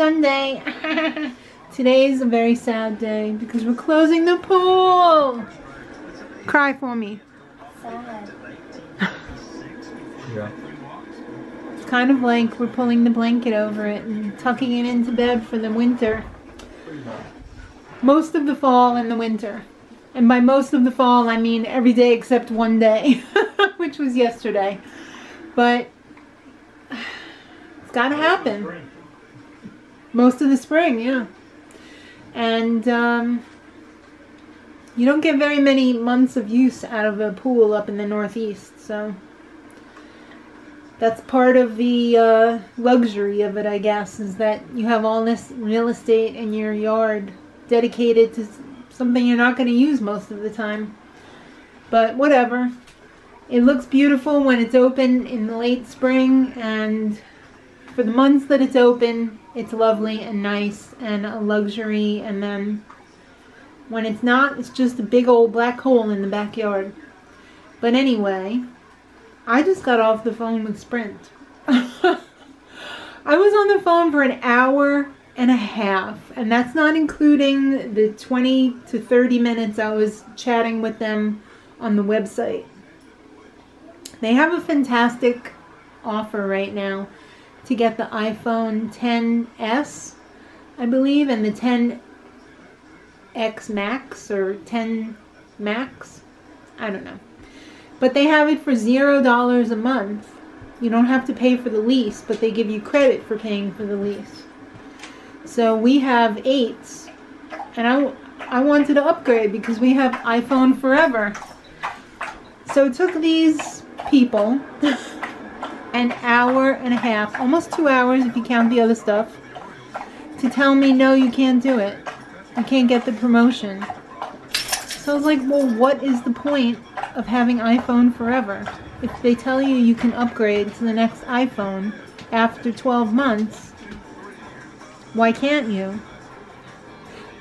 Sunday. Today's a very sad day because we're closing the pool. Cry for me. Sad. Yeah. It's kind of like we're pulling the blanket over it and tucking it into bed for the winter. Most of the fall and the winter. And by most of the fall, I mean every day except one day, which was yesterday. But it's got to happen. Most of the spring, yeah. And you don't get very many months of use out of a pool up in the Northeast, so that's part of the luxury of it, I guess, is that you have all this real estate in your yard dedicated to something you're not going to use most of the time. But whatever. It looks beautiful when it's open in the late spring, and for the months that it's open, it's lovely and nice and a luxury, and then when it's not, it's just a big old black hole in the backyard. But anyway, I just got off the phone with Sprint. I was on the phone for an hour and a half, and that's not including the 20 to 30 minutes I was chatting with them on the website. They have a fantastic offer right now to get the iPhone XS, I believe, and the XS Max or 10 Max. I don't know. But they have it for $0 a month. You don't have to pay for the lease, but they give you credit for paying for the lease. So we have 8s, and I wanted to upgrade because we have iPhone forever. So it took these people an hour and a half, almost 2 hours if you count the other stuff, to tell me, no, you can't do it. You can't get the promotion. So I was like, well, what is the point of having iPhone forever? If they tell you you can upgrade to the next iPhone after 12 months, why can't you?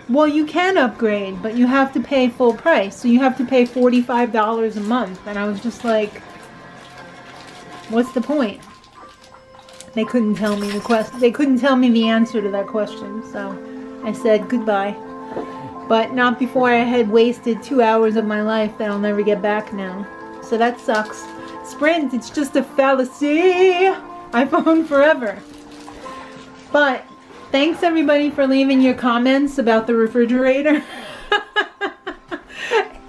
Well, you can upgrade, but you have to pay full price. So you have to pay $45 a month. And I was just like, what's the point? They couldn't tell me the question. They couldn't tell me the answer to that question. So I said goodbye. But not before I had wasted 2 hours of my life that I'll never get back now. So that sucks. Sprint, it's just a fallacy. iPhone forever. But thanks everybody for leaving your comments about the refrigerator.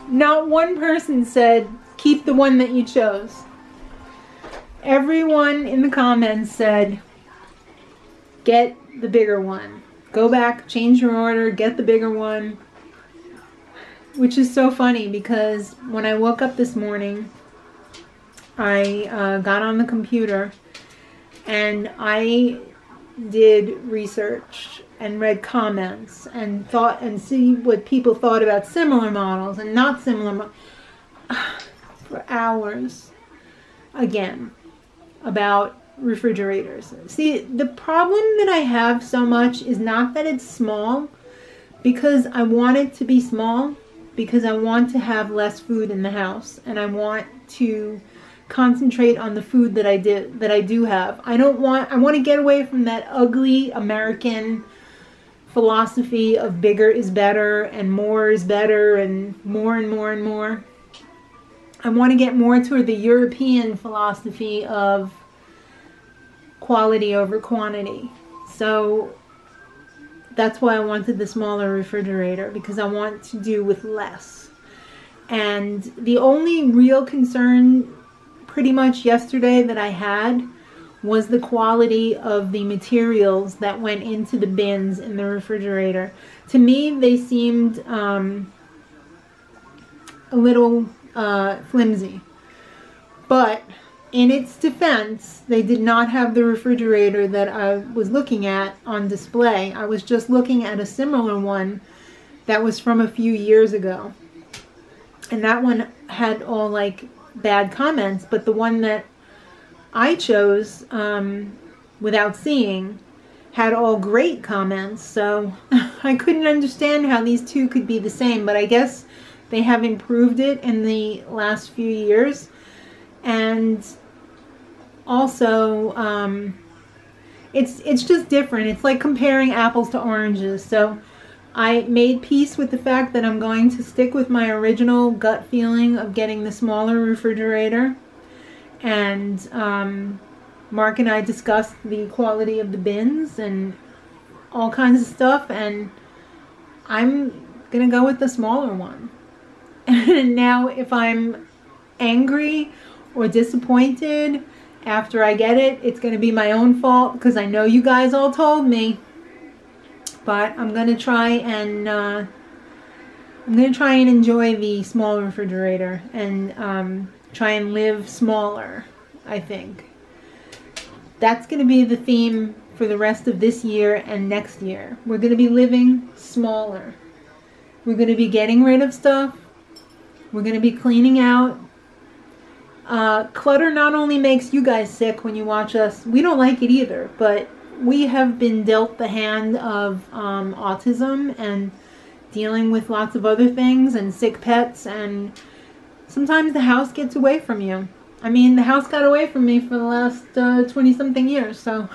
Not one person said, keep the one that you chose. Everyone in the comments said, get the bigger one. Go back, change your order, get the bigger one. Which is so funny because when I woke up this morning, I got on the computer and I did research and read comments and thought and see what people thought about similar models and not similar for hours again about refrigerators. See, the problem that I have so much is not that it's small, because I want it to be small because I want to have less food in the house and I want to concentrate on the food that I do have. I want to get away from that ugly American philosophy of bigger is better and more is better and more and more and more. I want to get more toward the European philosophy of quality over quantity. So that's why I wanted the smaller refrigerator, because I want to do with less. And the only real concern pretty much yesterday that I had was the quality of the materials that went into the bins in the refrigerator. To me, they seemed a little flimsy. But in its defense, they did not have the refrigerator that I was looking at on display. I was just looking at a similar one that was from a few years ago. And that one had all like bad comments, but the one that I chose without seeing had all great comments. So I couldn't understand how these two could be the same, but I guess they have improved it in the last few years. And also it's just different. It's like comparing apples to oranges. So I made peace with the fact that I'm going to stick with my original gut feeling of getting the smaller refrigerator. And Mark and I discussed the quality of the bins and all kinds of stuff, and I'm gonna go with the smaller one. And now if I'm angry or disappointed after I get it, it's gonna be my own fault because I know you guys all told me. But I'm gonna try and enjoy the small refrigerator and try and live smaller, I think. That's gonna be the theme for the rest of this year and next year. We're gonna be living smaller. We're gonna be getting rid of stuff. We're gonna be cleaning out. Clutter not only makes you guys sick when you watch us, we don't like it either, but we have been dealt the hand of autism and dealing with lots of other things and sick pets, and sometimes the house gets away from you. I mean, the house got away from me for the last 20-something years, so.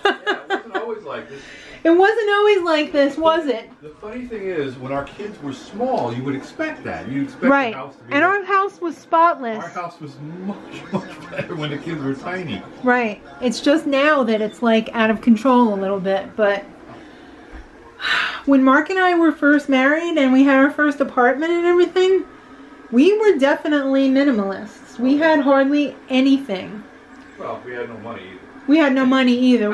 Yeah, it wasn't always like this. It wasn't always like this, was it? The funny thing is, when our kids were small, you would expect that. You'd expect Right. the house to be And our house was spotless. Our house was much better when the kids were tiny. Right. It's just now that it's like out of control a little bit, but when Mark and I were first married and we had our first apartment and everything, we were definitely minimalists. We had hardly anything. Well, we had no money either. We had no money either.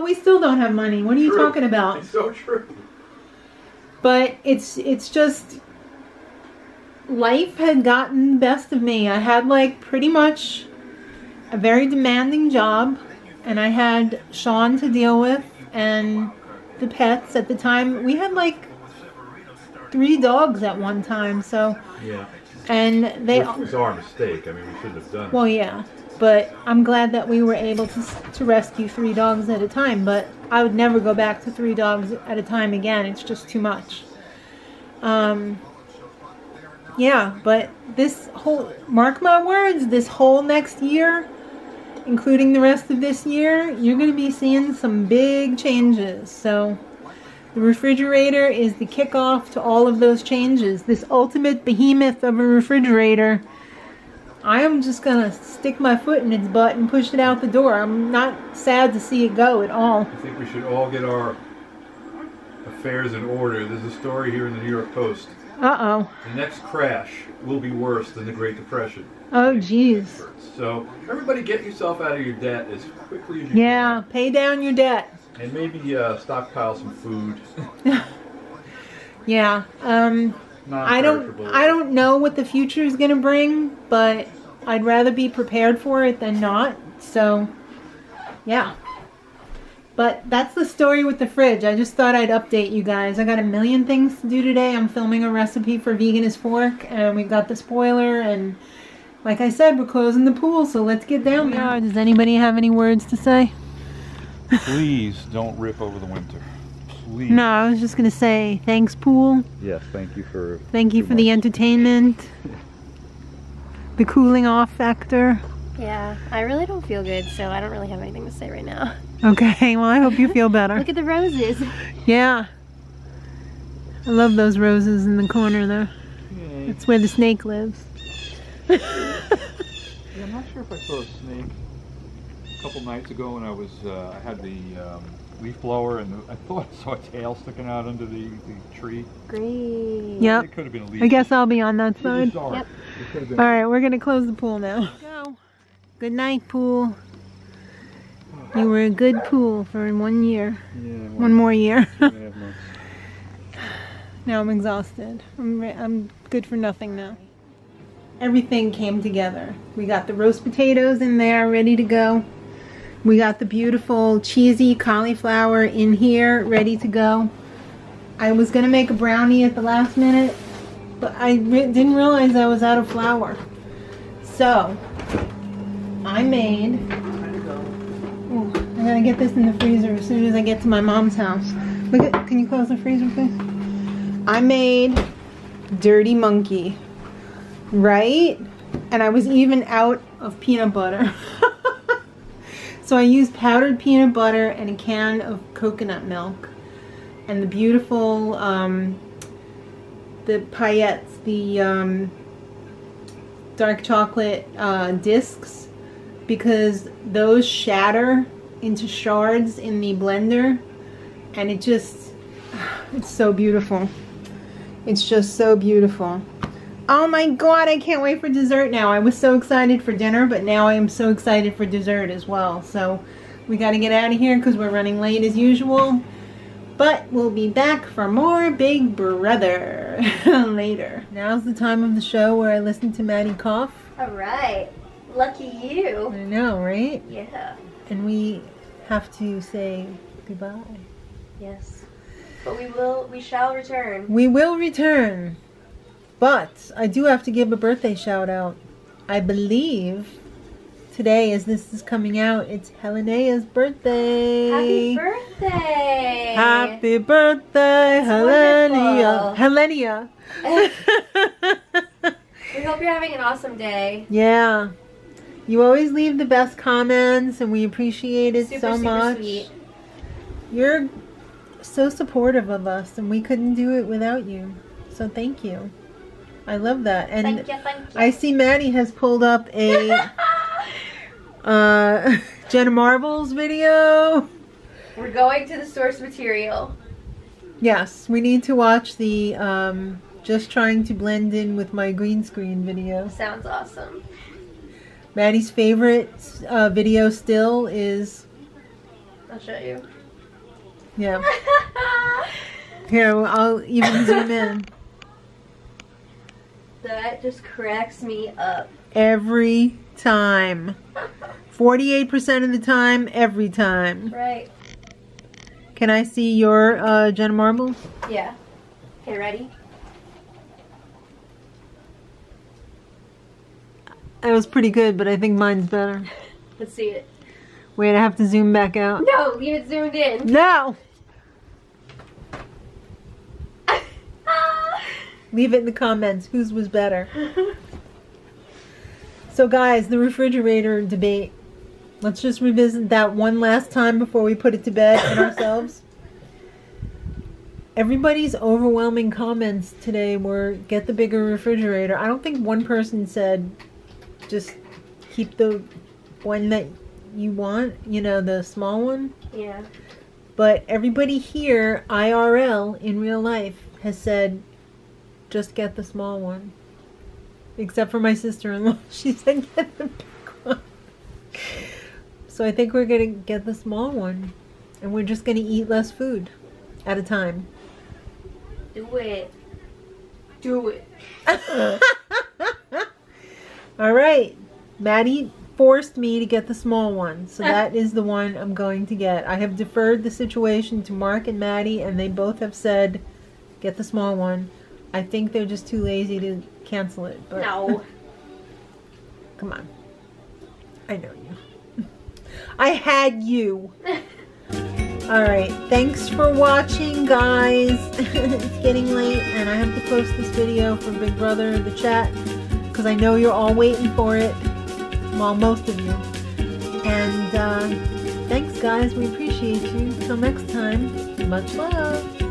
We still don't have money. What are you talking about? It's so true. But it's just, life had gotten the best of me. I had like pretty much a very demanding job, and I had Sean to deal with and the pets. At the time, we had like 3 dogs at one time, so. Yeah. And they. Which was our mistake. I mean, we shouldn't have done it. Well, yeah. But I'm glad that we were able to rescue 3 dogs at a time. But I would never go back to 3 dogs at a time again. It's just too much. Yeah, but this whole, mark my words, this whole next year, including the rest of this year, you're going to be seeing some big changes. So the refrigerator is the kickoff to all of those changes. This ultimate behemoth of a refrigerator, I am just going to stick my foot in its butt and push it out the door. I'm not sad to see it go at all. I think we should all get our affairs in order. There's a story here in the New York Post. Uh-oh. The next crash will be worse than the Great Depression. Oh, jeez. So everybody get yourself out of your debt as quickly as you Yeah, pay down your debt. can. And maybe stockpile some food. Yeah. I don't know what the future is going to bring, but I'd rather be prepared for it than not. So, yeah. But that's the story with the fridge. I just thought I'd update you guys. I got a million things to do today. I'm filming a recipe for Vegan as Fork, and we've got the spoiler, and like I said, we're closing the pool, so let's get down there. Does anybody have any words to say? Please don't rip over the winter. Please. No, I was just going to say thanks, pool. Yes, thank you for... Thank you for the entertainment. The cooling off factor. Yeah, I really don't feel good, so I don't really have anything to say right now. Okay, well, I hope you feel better. Look at the roses. Yeah. I love those roses in the corner, though. Yay. That's where the snake lives. Yeah, I'm not sure if I saw a snake a couple nights ago when I was, I had the leaf blower, and I thought I saw a tail sticking out under the tree. Great. Yep. It could have been a leaf. I guess I'll be on that It was side. dark. Yep. It could have been. All right, we're going to close the pool now. Go. Good night, pool. You were a good pool for 1 year. Yeah, One more year. 2.5 months. Now I'm exhausted. I'm good for nothing now. Everything came together. We got the roast potatoes in there, ready to go. We got the beautiful cheesy cauliflower in here, ready to go. I was going to make a brownie at the last minute, but I didn't realize I was out of flour. So, I made... Ooh, I gotta get this in the freezer as soon as I get to my mom's house. Look at, can you close the freezer, please? I made Dirty Monkey, right? And I was even out of peanut butter. So I used powdered peanut butter and a can of coconut milk. And the beautiful, the paillettes, the dark chocolate discs, because those shatter into shards in the blender. And it just, it's so beautiful. It's just so beautiful. Oh my god, I can't wait for dessert now. I was so excited for dinner, but now I am so excited for dessert as well. So we got to get out of here because we're running late as usual. But we'll be back for more Big Brother later. Now's the time of the show where I listen to Maddie cough. Alright. Lucky you. I know, right? Yeah. And we have to say goodbye. Yes. But we shall return. We will return. But I do have to give a birthday shout out. I believe today, as this is coming out, it's Helenea's birthday. Happy birthday! Happy birthday, Helenia. Helenia. We hope you're having an awesome day. Yeah. You always leave the best comments, and we appreciate it so much. Sweet. You're so supportive of us, and we couldn't do it without you. So thank you. I love that. And Thank you. I see Maddie has pulled up a Jenna Marbles video. We're going to the source material. Yes, we need to watch the just trying to blend in with my green screen video. Sounds awesome. Maddie's favorite video still is... I'll show you. Yeah. Here, I'll even zoom in. That just cracks me up. Every time. 48% of the time, every time. Right. Can I see your Jenna Marbles? Yeah. Okay, ready? That was pretty good, but I think mine's better. Let's see it. Wait, I have to zoom back out. No, leave it zoomed in. No! Leave it in the comments. Whose was better? So guys, the refrigerator debate. Let's just revisit that one last time before we put it to bed and ourselves. Everybody's overwhelming comments today were get the bigger refrigerator. I don't think one person said just keep the one that you want, you know, the small one. Yeah. But everybody here, IRL, in real life, has said just get the small one. Except for my sister-in-law. She said get the big one. So I think we're going to get the small one. And we're just going to eat less food at a time. Do it. Do it. All right. Maddie forced me to get the small one. So that is the one I'm going to get. I have deferred the situation to Mark and Maddie, and they both have said get the small one. I think they're just too lazy to cancel it. But No. come on. I know you. I had you. Alright, thanks for watching, guys. It's getting late, and I have to post this video for Big Brother, the chat, because I know you're all waiting for it. Well, most of you. And thanks, guys. We appreciate you. Till next time, much love.